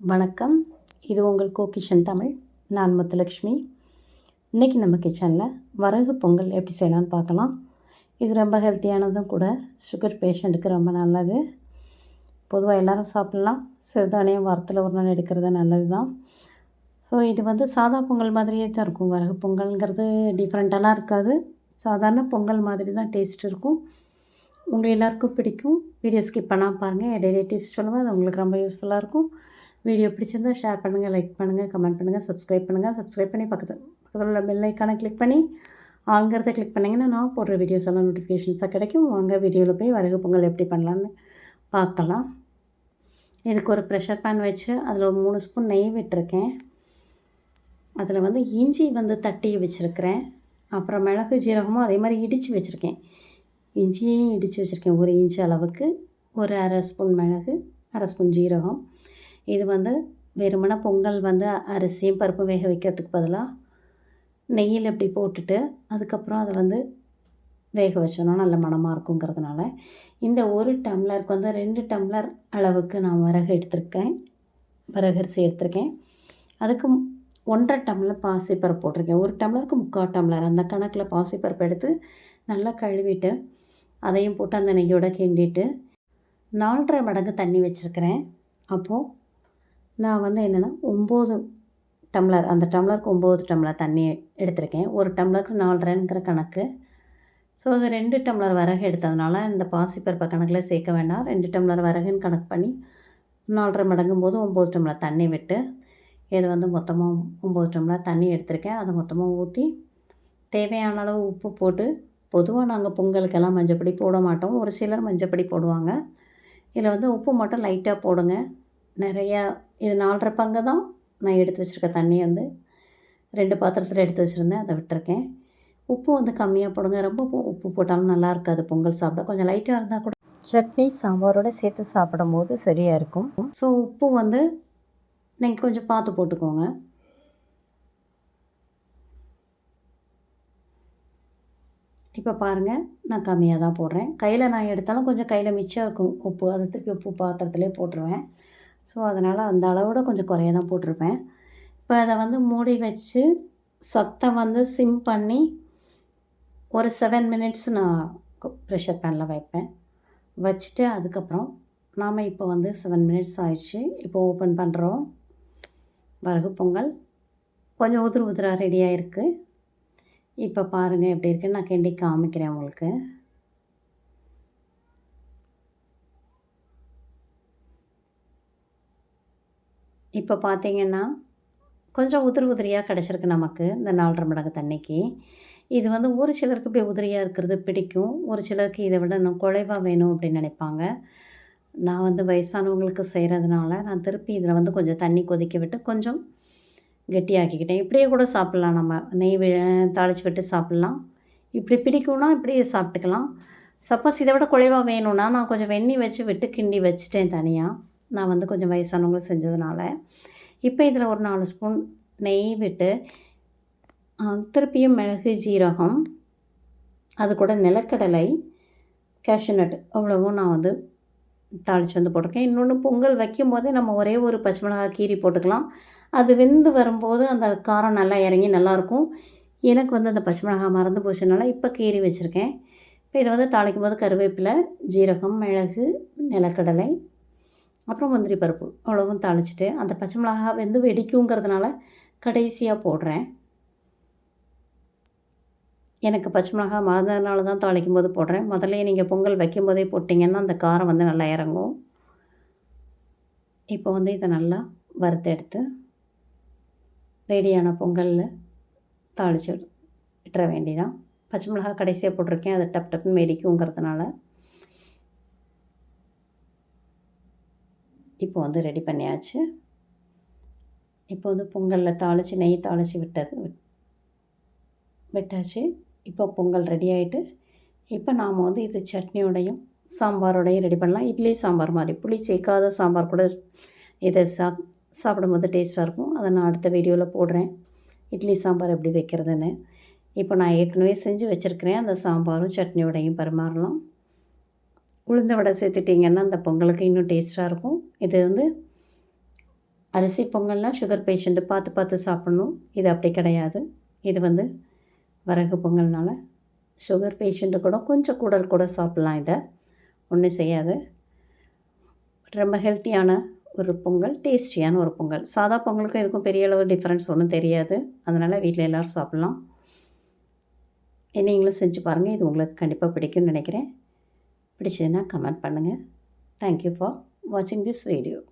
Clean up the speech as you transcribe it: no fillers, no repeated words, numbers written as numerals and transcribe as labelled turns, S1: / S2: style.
S1: வணக்கம். இது உங்கள் கோகிஷன் தமிழ். நான் முத்துலக்ஷ்மி. இன்றைக்கி நம்ம கிச்சனில் வரகு பொங்கல் எப்படி செய்யலான்னு பார்க்கலாம். இது ரொம்ப ஹெல்த்தியானதும் கூட. சுகர் பேஷண்ட்டுக்கு ரொம்ப நல்லது. பொதுவாக எல்லோரும் சாப்பிட்லாம். சிறுதானியம் வாரத்தில் ஒரு நாள் எடுக்கிறது நல்லது தான். ஸோ இது சாதா பொங்கல் மாதிரியே தான் இருக்கும். வரகு பொங்கல்ங்கிறது டிஃப்ரெண்ட்டெல்லாம் இருக்காது. சாதாரண பொங்கல் மாதிரி தான் டேஸ்ட் இருக்கும். உங்கள் எல்லாேருக்கும் பிடிக்கும். வீடியோ ஸ்கிப் பண்ணாமல் பாருங்கள். இடையில டிப்ஸ் சொல்லுவேன். அது உங்களுக்கு ரொம்ப யூஸ்ஃபுல்லாக இருக்கும். வீடியோ பிடிச்சிருந்தால் ஷேர் பண்ணுங்கள், லைக் பண்ணுங்கள், கமெண்ட் பண்ணுங்கள், சப்ஸ்கிரைப் பண்ணி பக்கத்தில் உள்ள பெல் ஐக்கானை கிளிக் பண்ணி ஆளுங்கிறத கிளிக் பண்ணிங்கன்னா நான் போடுற வீடியோஸ் எல்லாம் நோட்டிஃபிகேஷன்ஸாக கிடைக்கும். வாங்க வீடியோவில் போய் வரகு பொங்கல் எப்படி பண்ணலான்னு பார்க்கலாம். இதுக்கு ஒரு ப்ரெஷர் பேன் வச்சு அதில் ஒரு 3 ஸ்பூன் நெய் விட்டுருக்கேன். அதில் இஞ்சி தட்டி வச்சுருக்கிறேன். அப்புறம் மிளகு ஜீரகமும் அதே மாதிரி இடித்து வச்சுருக்கேன். இஞ்சியையும் இடித்து வச்சுருக்கேன். 1 இன்ச்சு அளவுக்கு. ஒரு அரை ஸ்பூன் மிளகு, அரை ஸ்பூன் ஜீரகம். இது வெறுமனே பொங்கல் அரிசியும் பருப்பு வேக வைக்கிறதுக்கு பதிலாக நெய்யில் இப்படி போட்டுட்டு அதுக்கப்புறம் அதை வேக வச்சோன்னா நல்ல மணமாக இருக்குங்கிறதுனால இந்த 1 டம்ளருக்கு 2 டம்ளர் அளவுக்கு நான் வரகரிசி எடுத்திருக்கேன். அதுக்கு 1.5 டம்ளர் பாசிப்பருப்பு போட்டிருக்கேன். 1 டம்ளருக்கு 3/4 டம்ளர் அந்த கணக்கில் பாசிப்பருப்பு எடுத்து நல்லா கழுவிட்டு அதையும் போட்டு அந்த நெய்யோடு கிண்டிட்டு 4.5 மடங்கு தண்ணி வச்சுருக்கிறேன். அப்போது நான் என்னென்னா 9 டம்ளர், அந்த டம்ளருக்கு 9 டம்ளர் தண்ணி எடுத்திருக்கேன். 1 டம்ளருக்கு 4.5ங்கிற கணக்கு. ஸோ அது 2 டம்ளர் வரகு எடுத்ததுனால இந்த பாசிப்பருப்பை கணக்கில் சேர்க்க வேண்டாம். 2 டம்ளர் வரகுன்னு கணக்கு பண்ணி 4.5 மடங்கும் போது 9 டம்ளர் தண்ணி விட்டு இது மொத்தமாக 9 டம்ளர் தண்ணி எடுத்திருக்கேன். அதை மொத்தமாக ஊற்றி தேவையான அளவு உப்பு போட்டு, பொதுவாக நாங்கள் பொங்கலுக்கெல்லாம் மஞ்சப்பொடி போட மாட்டோம். ஒரு சிலர் மஞ்சப்பொடி போடுவாங்க. இதில் உப்பு மட்டும் லைட்டாக போடுங்க. நிறையா இது 4.5 பங்கு தான் நான் எடுத்து வச்சுருக்க தண்ணி 2 பாத்திரத்தில் எடுத்து வச்சுருந்தேன். அதை விட்டுருக்கேன். உப்பு கம்மியாக போடுங்க. ரொம்ப உப்பு போட்டாலும் நல்லா இருக்காது பொங்கல் சாப்பிட. கொஞ்சம் லைட்டாக இருந்தால் கூட சட்னி சாம்பாரோடு சேர்த்து சாப்பிடும்போது சரியாக இருக்கும். ஸோ உப்பு நீங்கள் கொஞ்சம் பார்த்து போட்டுக்கோங்க. இப்போ பாருங்கள், நான் கம்மியாக தான் போடுறேன். கையில் நான் எடுத்தாலும் கொஞ்சம் கையில் மிச்சம் இருக்கும் உப்பு. அதை திருப்பி உப்பு பாத்திரத்துலேயே போட்டுருவேன். ஸோ அதனால் அந்த அளவோட கொஞ்சம் குறைய தான் போட்டிருப்பேன். இப்போ அதை மூடி வச்சு சத்தம் சிம் பண்ணி ஒரு 7 மினிட்ஸ் நான் ப்ரெஷர் பேனில் வைப்பேன். வச்சுட்டு அதுக்கப்புறம் நாம் இப்போ 7 மினிட்ஸ் ஆயிடுச்சு. இப்போ ஓப்பன் பண்ணுறோம். வரகு பொங்கல் கொஞ்சம் உதிராக ரெடியாக இருக்குது. இப்போ பாருங்கள் எப்படி இருக்குன்னு நான் கிண்டி காமிக்கிறேன் உங்களுக்கு. இப்போ பார்த்தீங்கன்னா கொஞ்சம் உதிரியாக கிடச்சிருக்கு நமக்கு இந்த 4.5 மடங்கு தண்ணிக்கு. இது ஒரு சிலருக்கு இப்படி உதிரியாக இருக்கிறது பிடிக்கும். ஒரு சிலருக்கு இதை விட இன்னும் குழைவாக வேணும் அப்படின்னு நினைப்பாங்க. நான் வயசானவங்களுக்கு செய்கிறதுனால நான் திருப்பி இதில் கொஞ்சம் தண்ணி கொதிக்க விட்டு கொஞ்சம் கெட்டியாக்கிக்கிட்டேன். இப்படியே கூட சாப்பிட்லாம். நம்ம நெய் தாளித்து விட்டு சாப்பிட்லாம். இப்படி பிடிக்கும்னா இப்படியே சாப்பிட்டுக்கலாம். சப்போஸ் இதை விட குழைவாக வேணும்னா நான் கொஞ்சம் வெந்நீர் வச்சு விட்டு கிண்டி வச்சுட்டேன் தனியாக. நான் கொஞ்சம் வயசானவங்க செஞ்சதுனால. இப்போ இதில் ஒரு 4 ஸ்பூன் நெய் விட்டு திருப்பியும் மிளகு ஜீரகம், அது கூட நிலக்கடலை, கேஷ்யூநட் அவ்வளவும் நான் தாளித்து போட்டிருக்கேன். இன்னொன்று பொங்கல் வைக்கும் போதே நம்ம ஒரே ஒரு பச்சை மிளகாய் கீரி போட்டுக்கலாம். அது வெந்து வரும்போது அந்த காரம் நல்லா இறங்கி நல்லாயிருக்கும். எனக்கு அந்த பச்சை மிளகாய் மறந்து போச்சுனால இப்போ கீரி வச்சுருக்கேன். இப்போ இதை தாளிக்கும் போது கருவேப்பிலை, ஜீரகம், மிளகு, நிலக்கடலை, அப்புறம் முந்திரி பருப்பு அவ்வளவும் தாளிச்சிட்டு அந்த பச்சை மிளகாய் வெடிக்குங்கிறதுனால கடைசியாக போடுறேன். எனக்கு பச்சை மிளகாய் மறந்ததுனால தான் தாளிக்கும் போது போடுறேன். முதல்ல நீங்கள் பொங்கல் வைக்கும் போதே போட்டிங்கன்னா அந்த காரம் நல்லா இறங்கும். இப்போ இதை நல்லா வறுத்து எடுத்து ரெடியான பொங்கலில் தாளித்து விட்டுற வேண்டியதான். பச்சை மிளகாய் கடைசியாக போட்டிருக்கேன். அது டப் டப்புன்னு வெடிக்குங்கிறதுனால. இப்போ ரெடி பண்ணியாச்சு. இப்போ பொங்கலில் தாளித்து நெய் தாளித்து விட்டாச்சு. இப்போ பொங்கல் ரெடி ஆகிட்டு இப்போ நாம் இது சட்னியோடையும் சாம்பாரோடையும் ரெடி பண்ணலாம். இட்லி சாம்பார் மாதிரி புளி சேர்க்காத சாம்பார் கூட இதை சாப்பிடும்போது டேஸ்ட்டாக இருக்கும். அதை நான் அடுத்த வீடியோவில் போடுறேன், இட்லி சாம்பார் எப்படி வைக்கிறதுன்னு. இப்போ நான் ஏற்கனவே செஞ்சு வச்சுருக்கிறேன். அந்த சாம்பாரும் சட்னியோடையும் பரிமாறலாம். உளுந்த வடை சேர்த்துட்டிங்கன்னா அந்த பொங்கலுக்கு இன்னும் டேஸ்ட்டாக இருக்கும். இது அரிசி பொங்கல்னால் சுகர் பேஷண்ட்டு பார்த்து பார்த்து சாப்பிட்ணும். இது அப்படி கிடையாது. இது வரகு பொங்கல்னால சுகர் பேஷண்ட்டு கூட கொஞ்சம் கூட சாப்பிட்லாம். இதை ஒன்றும் செய்யாது. ரொம்ப ஹெல்த்தியான ஒரு பொங்கல், டேஸ்டியான ஒரு பொங்கல். சாதா பொங்கலுக்கும் இதுக்கும் பெரிய அளவு டிஃப்ரென்ஸ் ஒன்றும் தெரியாது. அதனால் வீட்டில் எல்லோரும் சாப்பிட்லாம். நீங்களும் செஞ்சு பாருங்கள். இது உங்களுக்கு கண்டிப்பாக பிடிக்கும்னு நினைக்கிறேன். பிடிச்சதுன்னா கமெண்ட் பண்ணுங்கள். தேங்க்யூ ஃபார் வாட்சிங் திஸ் வீடியோ.